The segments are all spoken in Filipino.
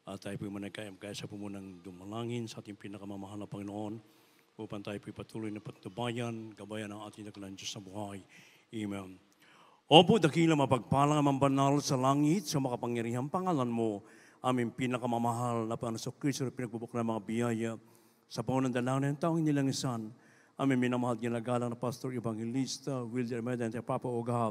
At tayo po managkayam kaya sa pumunang dumalangin sa ating pinakamamahal na Panginoon upang tayo po patuloy na patnubayan, gabayan ang ating nagkalang Diyos sa buhay. Amen. Opo, dakila mapagpalang amang banal sa langit, sa makapangyarihang pangalan mo, aming pinakamamahal na Panginoon Kristo na pinagbubuk ng mga biyaya sa pangunang dalangin ng taong nilangisan, aming minamahal ginagalang na Pastor Evangelista, Wilder Meda, and Papa Oga.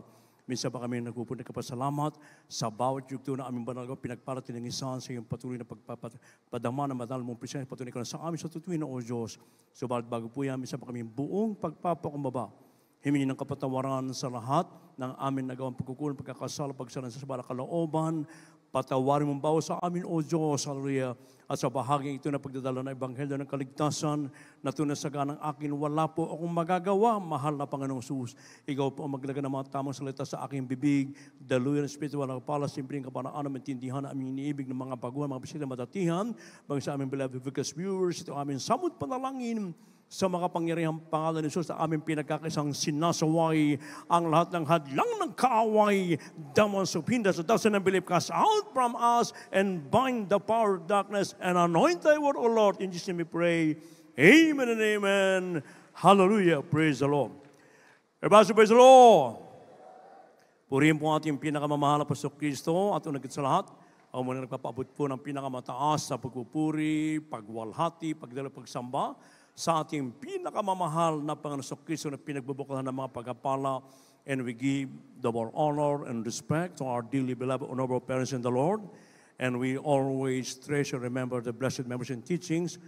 Minsan pa kami nagpupunta kapasalamat sa bawat yugto na aming banal ko, pinagparat nilangisan sa iyong patuloy na pagpapadama ng madal mong presensya, patuloy ka na sa amin sa tutuwin na O Diyos. Subalit bago po yan, minsan pa kami buong pagpapakumbaba, himingi ng kapatawaran sa lahat ng amin nagawang pagkukulang, pagkakasala, pagsalan sa sabala kalooban, patawarin mong bawa sa amin, O Diyos, hallelujah. At sa bahaging ito na pagdadala ng Ebanghelyo ng Kaligtasan, na tunasagan ng akin, wala po akong magagawa, mahal na Panginoong Jesus. Ikaw po ang maglaga ng mga tamang salita sa aking bibig, daluyan ng Espiritu, walang pala, simpleng kapanaan, maintindihan ang aming iniibig ng mga baguhan, mga bisita matatihan, bang sa aming beloved viewers, ito aming samot panalangin, sa makapangyarihang pangalan ni Jesus na aming pinagkakisang sinasaway ang lahat ng hadlang ng kaaway, demons of hindrance that doesn't believe, cast out from us and bind the power of darkness and anoint thy word, O Lord. In Jesus' name we pray. Amen and amen. Hallelujah. Praise the Lord. Everybody praise the Lord. Purihin po ating pinakamamahal na Pastor Kristo at unagit sa lahat. Ako muna nagpapaabot po ng pinakamataas sa pagpupuri, pagwalhati, pagdala, pagsamba sa ating pinakamamahal na Panginoon Kristo na pinagbubuklahan ng mga pagpapala, and we give double honor and respect to our dearly beloved honorable parents in the Lord, and we always treasure, remember the blessed memories and teachings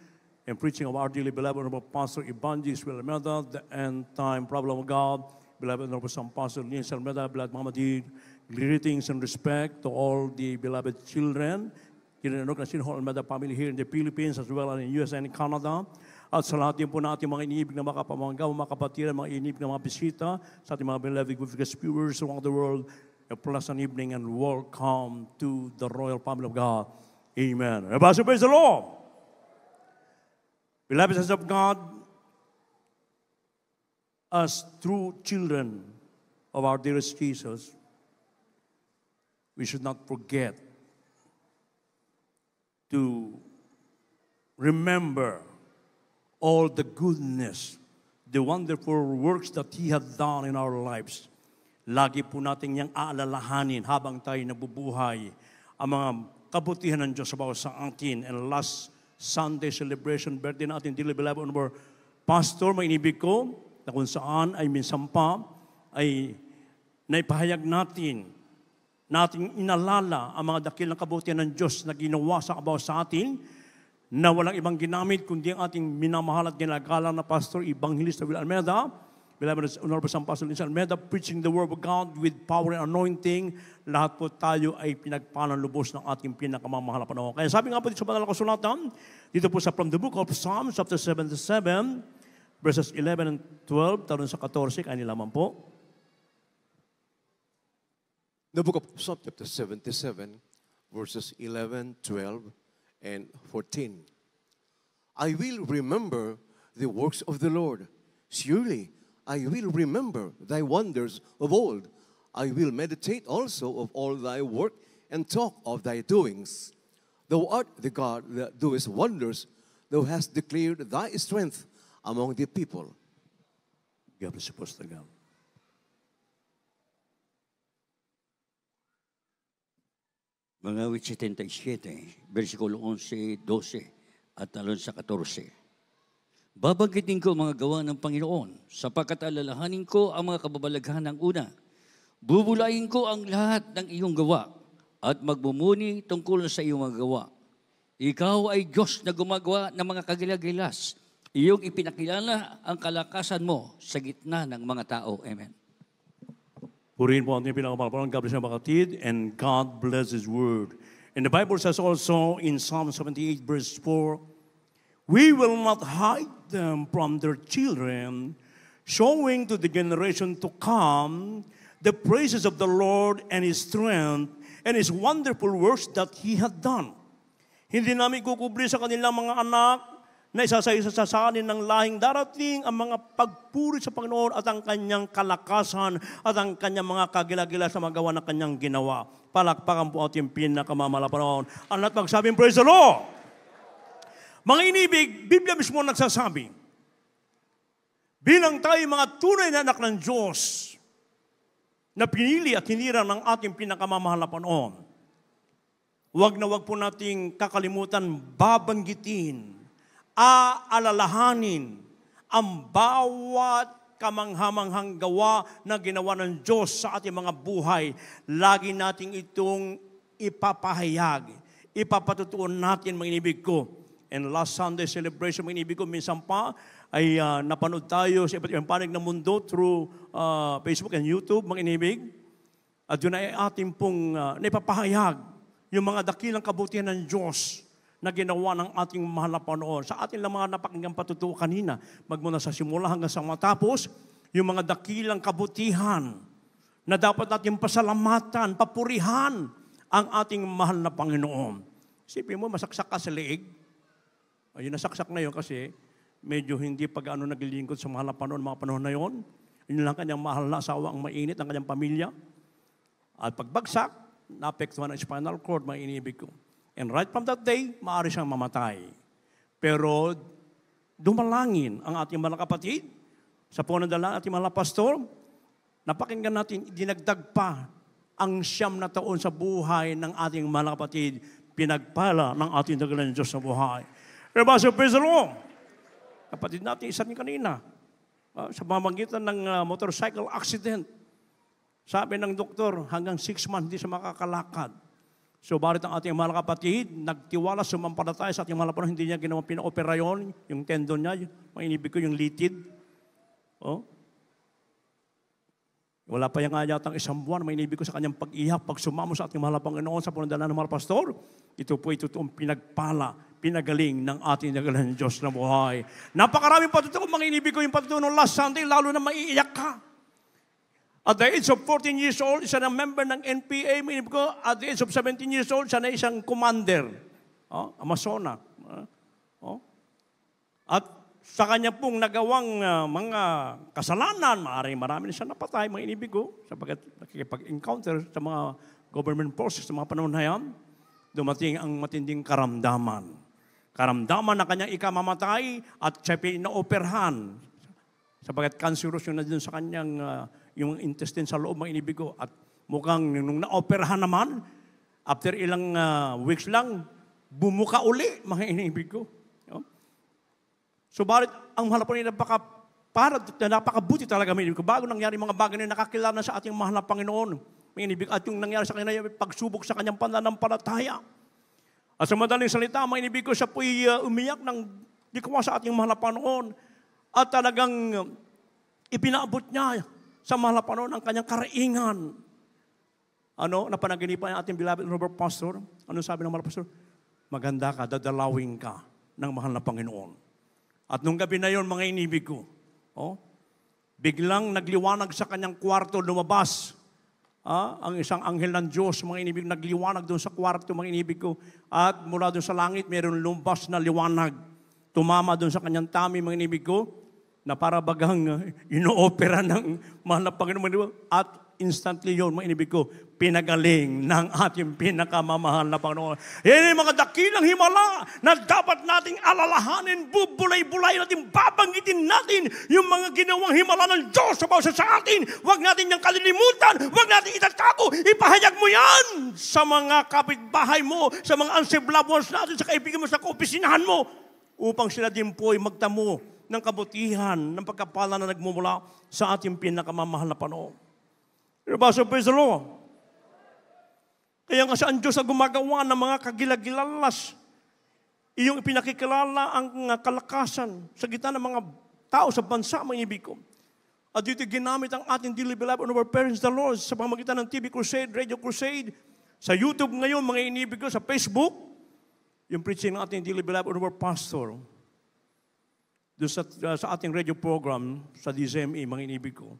and preaching of our dearly beloved honorable Pastor Evangelist Will Almeida, the end time problem of God, beloved honorable Son Pastor Lins Almeida, beloved Mama Dee, greetings and respect to all the beloved children in the Almeida family here in the Philippines as well as in US and Canada. At sa lahat din po natin mga iniibig na makapamanggaw, mga kapatiran, mga iniibig na mga bisita, sa ating mga beloved viewers around the world, a pleasant evening and welcome to the royal family of God. Amen. Everybody praise the Lord. Beloved sons of God, as true children of our dearest Jesus, we should not forget to remember all the goodness, the wonderful works that He had done in our lives. Lagi po natin niyang aalalahanin habang tayo nabubuhay ang mga kabutihan ng Diyos sa bawat sa atin. And last Sunday celebration, birthday natin, dearly beloved honorable Pastor, may inibig ko, na kung saan ay minsan pa ay naipahayag nating inalala ang mga dakilang kabutihan ng Diyos na ginawa sa bawat sa atin, na walang ibang ginamit kundi ang ating minamahal at ginagalang na Pastor Evangelista Will Almeida, beloved honorable San Pastor Lins Almeida, preaching the word of God with power and anointing. Lahat po tayo ay pinagpalang lubos ng ating pinakamamahal na panahon. Kaya sabi nga po dito sa banal na kasulatan, dito po sa from the book of Psalms, chapter 77, verses 11 and 12, talon sa 14, kaya nilaman po. The book of Psalms, chapter 77, verses 11, 12, and 14. I will remember the works of the Lord. Surely I will remember thy wonders of old. I will meditate also of all thy work and talk of thy doings. Thou art the God that doest wonders. Thou hast declared thy strength among the people. God bless you, Pastor God. Mga awit 77, versikulo 11, 12, at talon sa 14. Babanggitin ko mga gawa ng Panginoon, sapagkat alalahanin ko ang mga kababalaghan ng una. Bubulayin ko ang lahat ng iyong gawa, at magmumuni tungkol sa iyong mga gawa. Ikaw ay Diyos na gumagawa ng mga kagilagilas. Iyong ipinakilala ang kalakasan mo sa gitna ng mga tao. Amen. Purihin po ang ating pinakamalapang. God bless you, mga kapatid, and God bless His word. And the Bible says also in Psalm 78, verse 4, we will not hide them from their children, showing to the generation to come the praises of the Lord and His strength and His wonderful works that He had done. Hindi namin kukubli sa kanilang mga anak na isasaysasanin ng lahing darating ang mga pagpuri sa Panginoon at ang kanyang kalakasan at ang kanyang mga kagila-gila sa magawa ng kanyang ginawa. Palakpakan po ating pinakamamalapanon. Ang lahat magsabing, praise the Lord! Mga inibig, Biblia mismo nagsasabi, bilang tayo mga tunay na anak ng Diyos, na pinili at hinirang ng ating pinakamamahal na Panginoon, huwag na huwag po nating kakalimutan, babanggitin, aalalahanin ang bawat kamanghamanghang gawa na ginawa ng Diyos sa ating mga buhay. Lagi nating itong ipapahayag, ipapatutuon natin, mga inibig ko. And last Sunday celebration, mga inibig ko, minsan pa ay napanood tayo sa iba't ibang panig ng mundo through Facebook and YouTube, mga inibig. At yun ay ating pong naipapahayag yung mga dakilang kabutihan ng Diyos na ginawa ng ating mahal na Panginoon. Sa ating lang mga napakinggang patutuo kanina, magmula sa simula hanggang sa matapos, yung mga dakilang kabutihan na dapat natin pasalamatan, papurihan ang ating mahal na Panginoon. Isipin mo, masaksak ka sa leeg. Ayun, nasaksak na yun kasi medyo hindi pag-ano naglilingkod sa mahal na Panginoon, mga panahon na yun. Yun lang kanyang mahal na asawa, ang mainit ang kanyang pamilya. At pagbagsak, naapektuhan ang spinal cord, mga inibig ko. And right from that day, maaari siyang mamatay. Pero dumalangin ang ating mga kapatid sa punandala ating mga pastor. Napakinggan natin, dinagdag pa ang 9 na taon sa buhay ng ating mga kapatid. Pinagpala ng ating dagalan Diyos sa buhay. Everybody, praise the Lord! Kapatid natin, isa rin kanina, sa pamamagitan ng motorcycle accident. Sabi ng doktor, hanggang 6 months hindi siya makakalakad. So, barit ang ating mga kapatid, nagtiwala, sumampalataya sa ating mga kapatid, hindi niya ginawa pina-opera yun, yung tendon niya, mainibig ko yung litid. Oh. Wala pa yung nga yatang 1 buwan, mainibig ko sa kanyang pag-iyak, pag sumamo sa ating mahal na Panginoon sa punandala ng mga pastor, ito po itotoong pinagpala, pinagaling ng ating nagalan Diyos na buhay. Napakaraming patutuo, mga inibig ko yung patutuo ng last Sunday, lalo na maiiyak ka. At the age of 14 years old, isa na member ng NPA, mga inibig ko, at the age of 17 years old, siya na isang commander, Amazona. At sa kanya pong nagawang mga kasalanan, maaaring marami na siya napatay, mga inibig ko, sapagkat nakikipag-encounter sa mga government forces sa mga panahon na yan, dumating ang matinding karamdaman. Karamdaman na kanyang ikamamatay at siya pinaoperahan. Sapagkat cancerous yun na din sa kanyang yung intestine sa loob, mga inibig ko. At mukhang nung naoperahan naman, after ilang weeks lang, bumuka uli, mga inibig ko. Subalit, ang mahal po niya napakabuti talaga, mga inibig ko. Bago nangyari mga bagay na nakakilala sa ating mahal na Panginoon, mga inibig, at yung nangyari sa kanya, pagsubok sa kanyang pananampalataya. At sa madaling salita, mga inibig ko, siya po'y umiyak ng dikwa sa ating mahal na Panginoon. At talagang ipinaabot niya sa mahal na Panginoon ang kanyang karaingan. Napanaginipan ang ating beloved Robert Pastor. Ano sabi ng mahal na Pastor? Maganda ka, dadalawin ka ng mahal na Panginoon. At nung gabi na yon, mga inibig ko, biglang nagliwanag sa kanyang kwarto, lumabas. Ang isang anghel ng Diyos, mga inibig, nagliwanag doon sa kwarto, mga inibig ko. At mula doon sa langit, mayroon lumbas na liwanag. Tumama doon sa kanyang tummy, mga inibig ko, na para bagang ino-opera ng mahal na Panginoon. At instantly yun, mga inibig ko, pinagaling ng ating pinakamamahal na Panginoon. Yan yung mga dakilang himala na dapat nating alalahanin, bubulay-bulay natin, babanggitin natin yung mga ginawang himala ng Diyos sa bawat sa atin. Huwag natin niyang kalilimutan, huwag natin itatago, ipahayag mo yan sa mga kapitbahay mo, sa mga unsaved loved ones natin, sa kaibigan mo, sa kaopisinahan mo, upang sila din po ay magtamo ng kabutihan, ng pagkapala na nagmumula sa ating pinakamamahal na Panginoon. So, praise the Lord. Kaya nga saan Diyos ang gumagawa ng mga kagilagilalas, iyong ipinakikilala ang kalakasan sa gitna ng mga tao sa bansa, mga ibig ko. At dito ginamit ang ating dearly beloved of our parents, the Lord, sa pamamagitan ng TV Crusade, Radio Crusade, sa YouTube ngayon, mga inibig ko, sa Facebook, yung preaching ng ating dearly beloved of our pastor, doon sa ating radio program, sa DZME, mga inibig ko.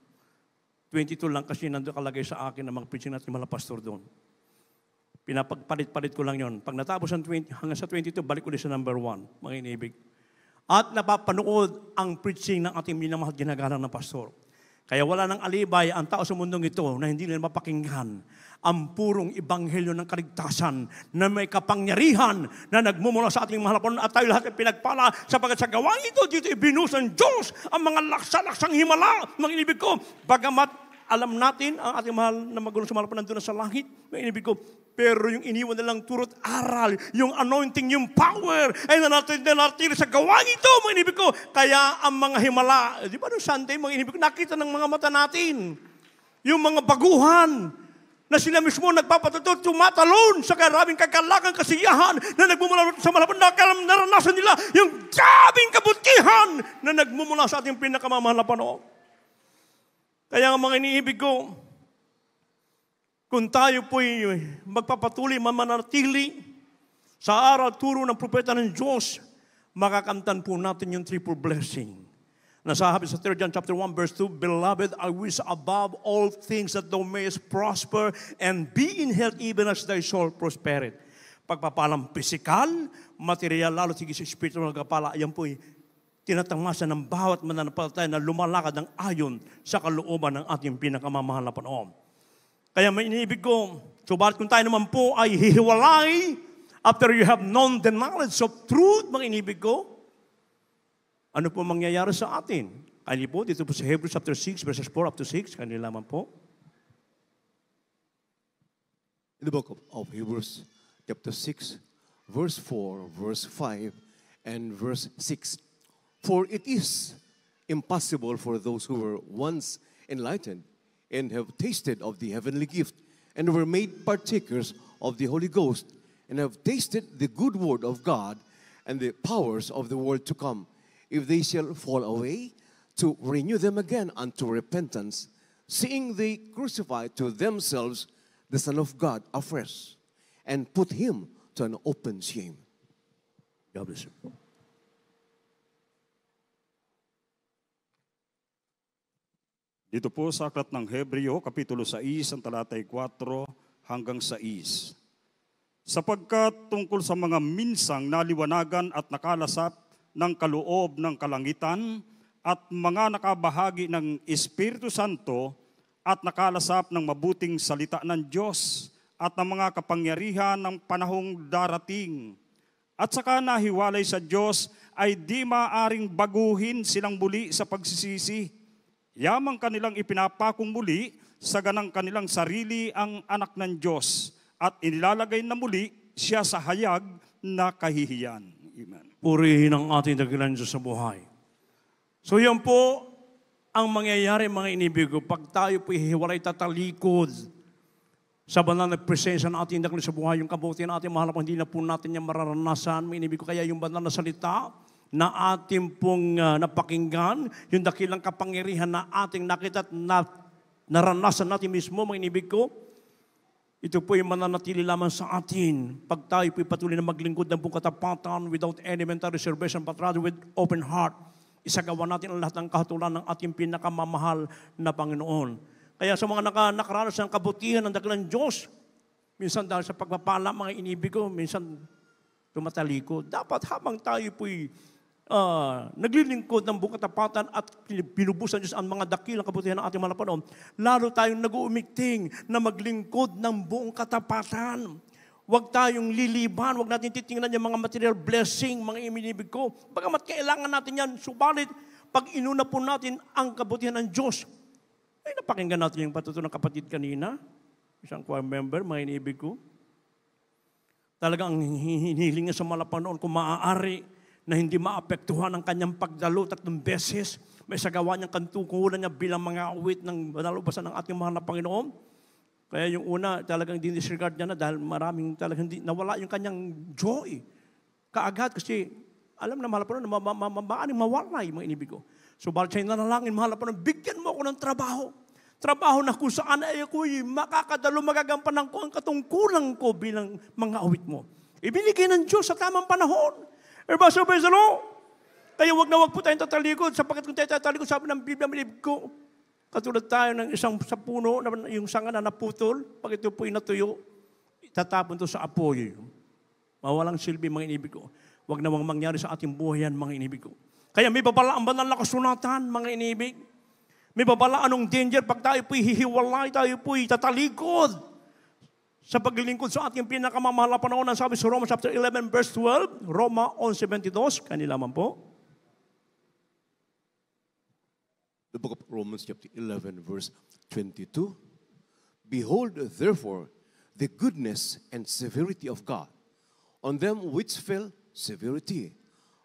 22 lang kasi nandun kalagay sa akin ang mga preaching natin mga pastor doon. Pinapagpalit-palit ko lang yon. Pag natapos ang 20, hanggang sa 22, balik ulit sa number 1, mga inibig. at napapanood ang preaching ng ating minamahal ginagalang na pastor. Kaya wala nang alibay ang tao sa mundong ito na hindi nila mapakinggan ang purong ebanghelyo ng kaligtasan na may kapangyarihan na nagmumula sa ating mahal na Panginoon at tayo lahat ay pinagpala sapagkat sa gawain ito, dito ibinus ng Diyos ang mga laksa-laksang himala. Mga inibig ko, bagamat alam natin ang ating mahal na magulang sa mahal na nandun na sa langit, mga inibig ko, pero yung iniwan nilang turot aral, yung anointing, yung power, ay nanatili sa gawain ito, mga inibig ko. Kaya ang mga himala, di ba noong Sunday, mga inibig ko, nakita ng mga mata natin, yung mga baguhan, na sila mismo nagpapatuto, tumatalon sa karaming kagalakan, kasiyahan na nagmumula sa malapan, naranasan nila yung grabing kabutihan na nagmumula sa ating pinakamamahal na Panginoon. Kaya nga mga iniibig ko, kung tayo po'y magpapatuloy, mananatili sa aral turo ng propeta ng Diyos, makakamtan po natin yung triple blessing. Nasabi sa 3 John chapter 1 verse 2, Beloved, I wish above all things that thou mayest prosper and be in health even as thy soul prospereth. Pagpapalang pisikal, material, lalo sige sa espiritu ng pagpapala, yan po'y tinatamasan ng bawat mananampalataya na lumalakad ng ayon sa kalooban ng ating pinakamamahal na Panginoon. Kaya may iniibig ko, subalit kung tayo naman po ay hihiwalay after you have known the knowledge of truth, mga inibig ko, ano po mangyayari sa atin? Kaya po, dito po sa Hebrews chapter 6, verses 4 up to 6, kanila naman po. In the book of Hebrews, chapter 6, verse 4, verse 5, and verse 6. For it is impossible for those who were once enlightened and have tasted of the heavenly gift and were made partakers of the Holy Ghost and have tasted the good word of God and the powers of the world to come, if they shall fall away, to renew them again unto repentance, seeing they crucify to themselves the Son of God afresh, and put him to an open shame. God bless you. Dito po sa aklat ng Hebreo, Kapitulo 6, ang talatay 4 hanggang 6. Sapagkat tungkol sa mga minsang naliwanagan at nakalasap ng kaloob ng kalangitan at mga nakabahagi ng Espiritu Santo at nakalasap ng mabuting salita ng Diyos at ng mga kapangyarihan ng panahong darating. At saka nahiwalay sa Diyos ay di maaring baguhin silang muli sa pagsisisi. Yamang kanilang ipinapakong muli sa ganang kanilang sarili ang anak ng Diyos at inilalagay na muli siya sa hayag na kahihiyan. Amen. Purihin ang ating dakilang Diyos sa buhay. So yan po ang mangyayari, mga inibig ko, pag tayo po hihiwalay tatalikod sa banal na presensya ng ating dakilang sa buhay, yung kabutihan ng ating mahal na hindi na po natin yung mararanasan, mga inibig ko, kaya yung banal na salita na ating pong napakinggan, yung dakilang kapangyarihan na ating nakita at naranasan natin mismo, mga inibig ko, ito po yung mananatili lamang sa atin pag tayo po'y patuloy na maglingkod ng buong katapatan without any mental reservation but rather with open heart. Isagawa natin ang lahat ng kahatulan ng ating pinakamamahal na Panginoon. Kaya sa mga nakaranas ng kabutihan ng dakilang Diyos, minsan dahil sa pagpapala, mga inibig ko, minsan tumatalikod. Dapat habang tayo po'y naglilingkod ng buong katapatan at pinubusan Diyos ang mga dakilang kabutihan ng ating mga Panginoon, lalo tayong nag-uumigting na maglingkod ng buong katapatan. Huwag tayong liliban, huwag natin titingnan yung mga material blessing, mga iminibig ko. Bagamat kailangan natin yan, subalit pag inuna po natin ang kabutihan ng Diyos, ay napakinggan natin yung patuto ng kapatid kanina, isang choir member, mga inibig ko. Talagang hinihiling niya sa mga Panginoon kung maaari na hindi maapektuhan ang kanyang pagdalo 3 beses. May sagawa niyang kantukulan niya bilang mga awit ng banalubasan ng ating mahal na Panginoon. Kaya yung una, talagang disregard niya na dahil maraming talagang nawala yung kanyang joy. Kaagad kasi alam na mahal na Panginoon na maaring mawalay, mga inibig ko. So balit siya nanalangin, mahal na Panginoon, bigyan mo ako ng trabaho. Trabaho na kung saan ay ako'y makakadalo, magagampan ko ang katungkulan ko bilang mga awit mo. Ibinigay ng Diyos sa tamang panahon. Everybody say, praise the Lord. Kaya wag na wag po tayong tatalikod, sapagkat kung tayo tatalikod, sabi ng Biblia, malib ko, katulad tayo ng isang sa puno, yung sanga na naputol, pag ito po'y natuyo, itatapon to sa apoy. Mawalang silbi, mga inibig ko. Huwag namang mangyari sa ating buhay yan, mga inibig ko. Kaya may babala ang banal na kasulatan, mga inibig. May babala anong danger pag tayo po'y hihiwalay, tayo po'y tatalikod sa paglilingkod sa ating pinakamamahal na panahon. Ang sabi sa Romans chapter 11 verse 12, Roma 11:22, kanila man po. The book of Romans chapter 11 verse 22. Behold, therefore, the goodness and severity of God. On them which fell, severity.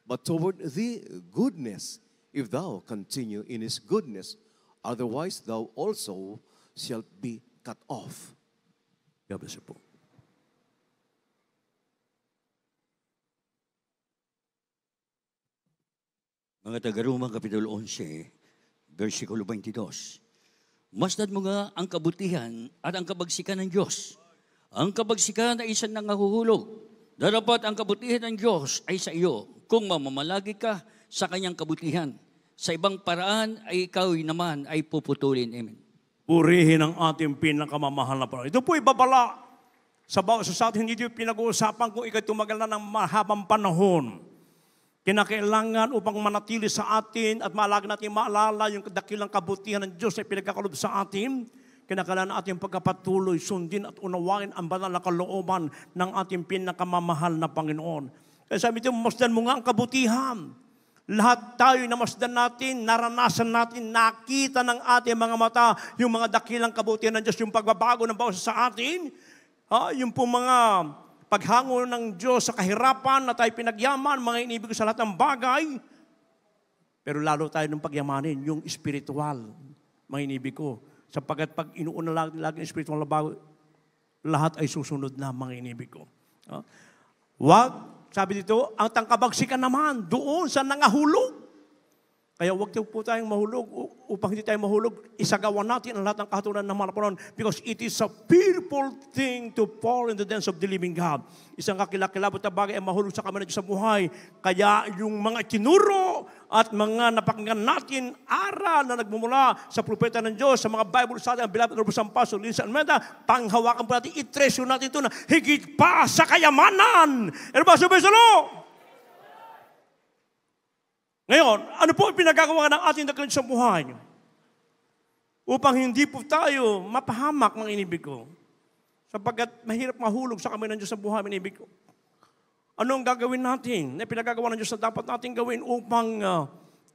But toward thee, goodness, if thou continue in his goodness. Otherwise, thou also shalt be cut off. God bless you po. Mga taga-Roma, Kapitulo 11, versikulo 22. Masdan mo nga ang kabutihan at ang kabagsikan ng Diyos. Ang kabagsikan ay isang nangahuhulog. Darapat ang kabutihan ng Diyos ay sa iyo kung mamamalagi ka sa kanyang kabutihan. Sa ibang paraan ay ikaw naman ay puputulin. Amen. Purihin ang ating pinakamamahal na panahon. Ito po ibabala sa atin, hindi pinag-uusapan kung ikay tumagal na ng mahabang panahon. Kinakailangan upang manatili sa atin at maalala natin maalala yung dakilang kabutihan ng Diyos na pinagkakalob sa atin. Kinakailangan ating pagkapatuloy, sundin at unawain ang banal na kalooban ng ating pinakamamahal na Panginoon. Kaya sabi ito, masdan mo nga ang kabutihan. Lahat tayo namasdan natin, naranasan natin, nakita ng ating mga mata yung mga dakilang kabutihan ng Diyos, yung pagbabago ng bawat sa atin, yung po mga paghango ng Diyos sa kahirapan na tayo pinagyaman, mga inibig sa lahat ng bagay. Pero lalo tayo ng pagyamanin, yung spiritual, mga inibig ko. Sapagkat pag inuuna lagi ng spiritual na bago, lahat ay susunod na, mga inibig ko. Wag, sabi dito, ang tangkabagsikan naman, doon sa nangahulog. Kaya huwag po tayong mahulog. Upang hindi tayo mahulog, isagawa natin ang lahat ng kahatulan ng mga panahon because it is a fearful thing to fall in the dance of the living God. Isang kakilakilabot na bagay ay mahulog sa kamay ng Diyos sa buhay. Kaya yung mga tinuro at mga napakinggan natin aral na nagmumula sa propeta ng Diyos, sa mga Bible sa atin, ang Beloved Robert Sampaso, Linsa Almeida, panghawakan po natin, i-treasure natin ito na higit pa sa kayamanan. Ano ba sabi sa Lord? Ngayon, ano po ang pinagagawa ng ating dakilang sa buhay? Upang hindi po tayo mapahamak, mga inibig ko. Sapagkat mahirap mahulog sa kamay ng Diyos sa buhay, mga inibig ko. Ano ang gagawin natin? Na pinagagawa ng Diyos na dapat natin gawin upang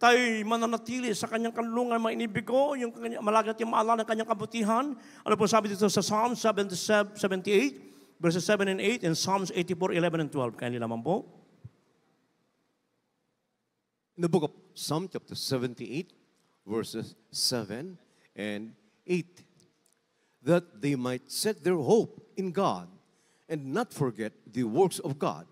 tayo mananatili sa kanyang kanlungan, mga inibig ko, yung malagi natin maalala ng kanyang kabutihan. Ano po sabi dito sa Psalms 78, verses 7 and 8, and Psalms 84, 11 and 12. Kaya nila man po. In the book of Psalm chapter 78, verses 7 and 8, that they might set their hope in God and not forget the works of God,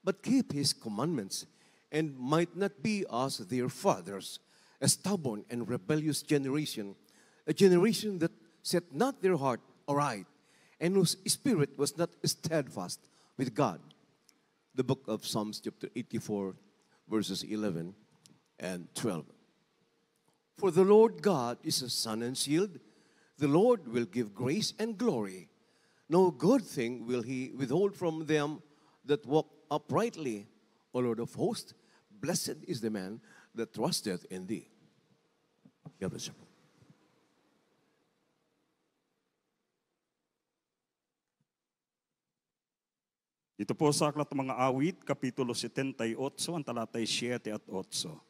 but keep his commandments and might not be as their fathers, a stubborn and rebellious generation, a generation that set not their heart aright and whose spirit was not steadfast with God. The book of Psalms chapter 84, verses 11 and 12. For the Lord God is a sun and shield. The Lord will give grace and glory. No good thing will he withhold from them that walk uprightly. O Lord of hosts, blessed is the man that trusteth in thee. God bless you. Ito po sa Aklat ng mga Awit, Kapitulo 78, ang talatay 7 at 8.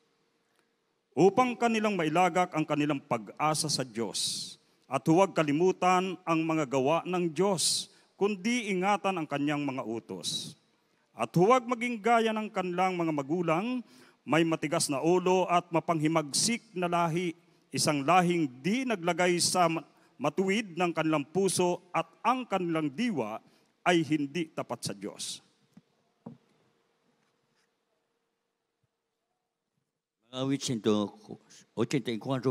Upang kanilang mailagak ang kanilang pag-asa sa Diyos, at huwag kalimutan ang mga gawa ng Diyos, kundi ingatan ang kanyang mga utos. At huwag maging gaya ng kanilang mga magulang, may matigas na ulo at mapanghimagsik na lahi, isang lahing di naglagay sa matuwid ng kanilang puso at ang kanilang diwa ay hindi tapat sa Diyos. Awit 184,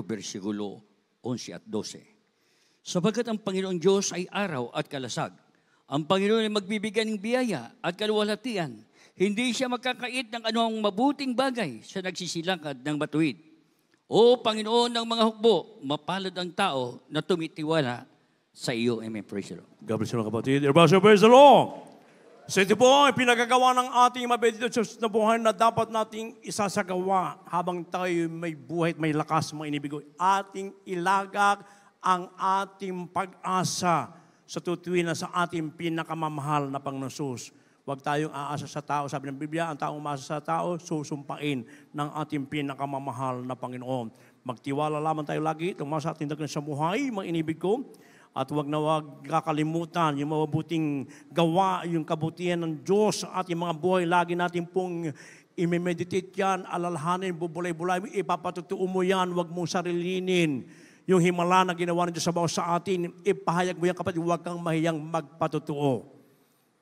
versikulo 11 at 12. Sapagkat ang Panginoon Diyos ay araw at kalasag. Ang Panginoon ay magbibigay ng biyaya at kaluwalhatian. Hindi siya magkakait ng anumang mabuting bagay sa nagsisilakad ng matuwid. O Panginoon ng mga hukbo, mapalad ang tao na tumitiwala sa iyo. Amen. Praise the Lord. God bless you, mga kapatid. Everybody say, praise the Lord. So ito po ay pinagagawa ng ating mabedito na buhay na dapat nating isasagawa habang tayo may buhay at may lakas, mga inibigo. Ating ilagak ang ating pag-asa sa tutuwin na sa ating pinakamamahal na Panginoon. Huwag tayong aasa sa tao. Sabi ng Biblia, ang taong umaasa sa tao, susumpain ng ating pinakamamahal na Panginoon. Magtiwala lamang tayo lagi, tumasa ating dagdag sa buhay, mga inibig ko. At huwag na huwag kakalimutan yung mabuting gawa, yung kabutihan ng Diyos sa ating mga buhay. Lagi natin pong i-meditate yan, alalahanin, bubulay-bulay, ipapatutuo mo yan, huwag mong sarilinin. Yung himala na ginawa ng Diyos sa bawat sa atin, ipahayag mo yan kapatid, huwag kang mahiyang magpatutuo.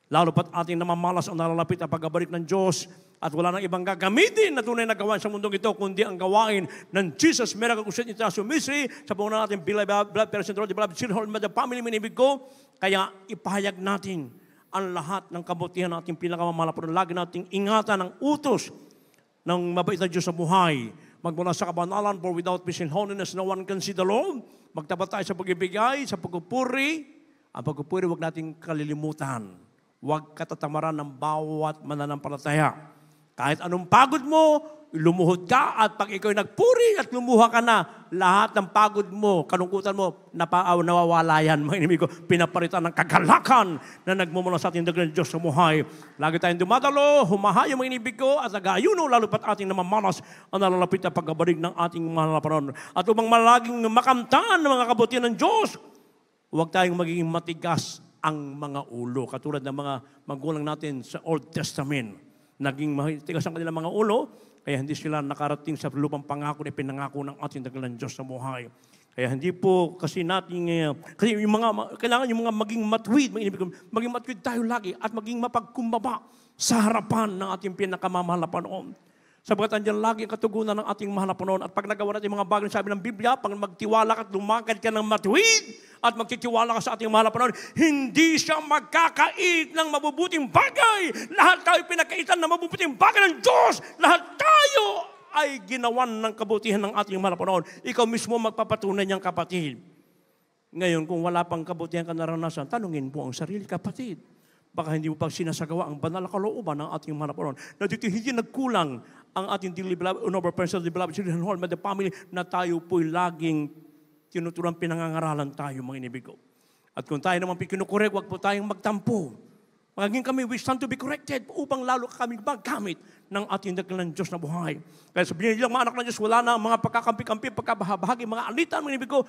Lalo pat ating namamalas ang nalalapit ang pagbabalik ng Diyos at wala nang ibang gagamitin na tunay na gawain sa mundong ito kundi ang gawain ng Jesus Miracle Crusade International Ministry sa puno natin Blood Person Road, Beloved Children, the family minibig ko. Kaya ipahayag natin ang lahat ng kabutihan natin pinakamamahal pero lagi nating ingatan ang utos ng mabait na Diyos sa buhay. Magmula sa kabanalan, for without peace and holiness, no one can see the Lord. Magtapat tayo sa pag-ibigay, sa pagpupuri. Ang pagpupuri, huwag nating kalilimutan. Huwag katatamaran ng bawat mananampalataya. Kahit anong pagod mo, lumuhod ka at pag ikaw nagpuri at lumuha ka na, lahat ng pagod mo, kalungkutan mo, nawawala yan, mga inimigo. Pinapalitan ng kagalakan na nagmumula sa ating dagang Diyos sa buhay. Lagi tayong dumadalo, humahayo mga inibig ko at nag-aayuno, lalo pat ating namamalas ang nalalapit na pagbabalik ng ating mahal na panahon. At upang malaging makamtaan ng mga kabutihan ng Diyos, huwag tayong magiging matigas ang mga ulo. Katulad ng mga magulang natin sa Old Testament. Naging matigas ang kanilang mga ulo, kaya hindi sila nakarating sa lupang pangako na pinangako ng ating dakilang Diyos sa buhay. Kaya hindi po kasi nating, kasi yung mga, kailangan yung mga maging matwid, maging matwid tayo lagi at maging mapagkumbaba sa harapan ng ating pinakamamahal na Panginoon. Sabagat andyan lagi ang katugunan ng ating mahal na Panginoon. At pag nagawa natin mga bagay sabi ng Biblia, pag magtiwala ka at lumakad ka ng matwid at magtitiwala ka sa ating mahal na Panginoon, hindi siya magkakait ng mabubuting bagay. Lahat tayo pinakaitan ng mabubuting bagay ng Diyos. Lahat tayo ay ginawan ng kabutihan ng ating mahal na Panginoon. Ikaw mismo magpapatunay niyang kapatid. Ngayon, kung wala pang kabutihan ka naranasan, tanungin po ang sarili, kapatid. Baka hindi mo pang sinasagawa ang banal na kalooban ng ating mahal na Panginoon. Na dito hindi nagkulang ang ating dearly beloved, our personal beloved children, the family, na tayo po'y laging tinuturang pinangangaralan tayo, mga inibig ko. At kung tayo naman pikinukorek, huwag po tayong magtampo. Magiging kami, we stand to be corrected upang lalo kami maggamit ng ating dakilang Diyos na buhay. Kaya sabihin nilang mga anak ng Diyos, wala na mga pagkakampi-kampi, pagkabahagi, mga alitan, mga inibig ko,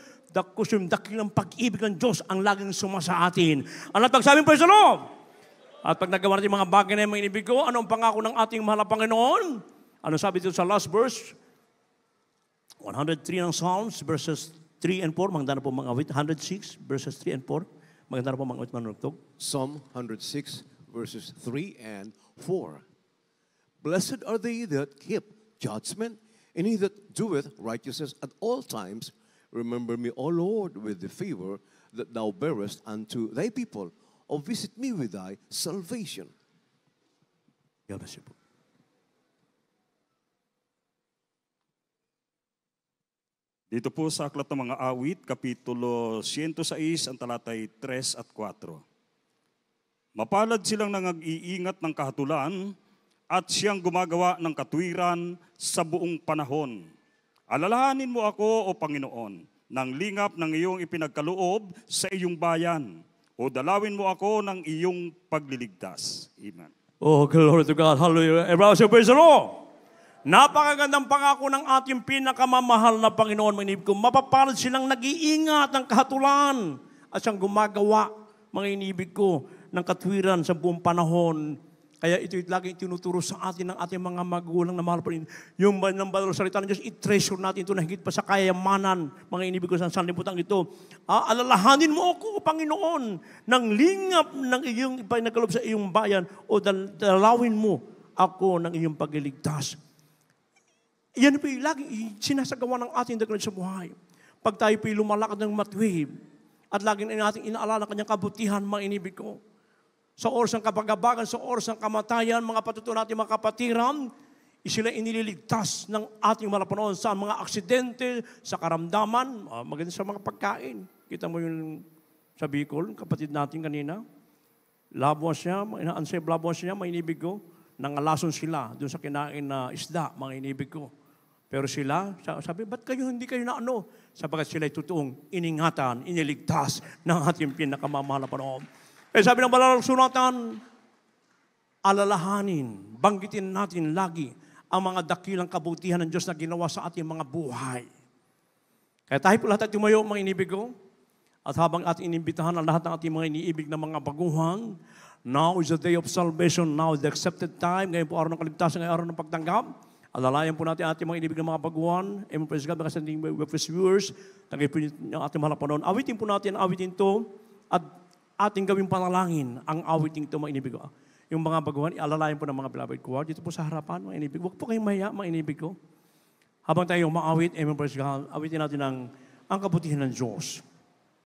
dakilang pag-ibig ng Diyos ang laging sumasa atin. Ano at pagsabing, praise the Lord! At pag nagawa natin mga bagay na mga inibig ko, ano ang pangako ng ating mahal na Panginoon? Ano sabi dito sa last verse? 103 ng Psalms, verses 3 and 4. Maganda na po mga awit. 106, verses 3 and 4. Maganda na po mga awit manunugtog. Psalm 106, verses 3 and 4. Blessed are they that keep judgment, and he that doeth righteousness at all times. Remember me, O Lord, with the favor that thou bearest unto thy people. O visit me with thy salvation. God bless you po. Dito po sa Aklat ng mga Awit, Kapitulo 106, ang talatay 3 at 4. Mapalad silang nang-iingat ng kahatulan at siyang gumagawa ng katwiran sa buong panahon. Alalahanin mo ako, O Panginoon, ng lingap ng iyong ipinagkaloob sa iyong bayan. O dalawin mo ako ng iyong pagliligtas. Amen. Oh, glory to God. Hallelujah. Everyone say, praise the Lord. Napakagandang pangako ng ating pinakamamahal na Panginoon, mga inibig ko. Mapapalad silang nag-iingat ng kahatulan at siyang gumagawa, mga inibig ko, ng katwiran sa buong panahon. Kaya ito'y laging tinuturo sa atin ng ating mga magulang na mahal pa rin. Yung banal salita ng Diyos, i-treasure natin ito na higit pa sa kayamanan, mga inibig ko sa sanlibutan ito. Alalahanin mo ako, Panginoon, ng lingap ng iyong ipinagkaloob sa iyong bayan o dalawin mo ako ng iyong pagliligtas. Yan po yung laging sinasagawa ng ating dakilang sa buhay. Pag tayo po'y lumalakad ng matwid at laging natin inaalala kanyang kabutihan, mga inibig ko. Sa oras ng kapagabagan, sa oras ng kamatayan, mga patutuo natin mga kapatiran, sila inililigtas ng ating malapanoon sa mga aksidente, sa karamdaman, maganda sa mga pagkain. Kita mo yung sa Bicol, kapatid natin kanina. loved ones niya, unsaved loved ones niya, mga inibig ko, nangalason sila doon sa kinain na isda, mga inibig ko. Pero sila, sabi, ba't hindi kayo na ano? Sapagat sila ay totoong iningatan, iniligtas ng ating pinakamamahal na Panginoon. Kaya sabi ng banal na sulatan, alalahanin, banggitin natin lagi ang mga dakilang kabutihan ng Diyos na ginawa sa ating mga buhay. Kaya tayo po lahat ay tumayo, mga inibig ko. At habang ating inimbitahan ang lahat ng ating mga iniibig na mga baguhan, now is the day of salvation, now is the accepted time, ngayon po araw ng kaligtasan, ngayon araw ng pagtanggap. Alalayan po natin ating mga inibig na mga baguhan. Amen, praise God, mga sanding viewers, tagay po yung ating mahal na Panginoon. Awitin po natin, awitin to, at ating gawing panalangin ang awitin to, mga inibig ko. Yung mga baguhan, alalayan po ng mga beloved ko. Dito po sa harapan, mga inibig. Huwag po kayong maya, mga inibig ko. Habang tayo maawit, amen, praise God, awitin natin ang kabutihan ng Diyos.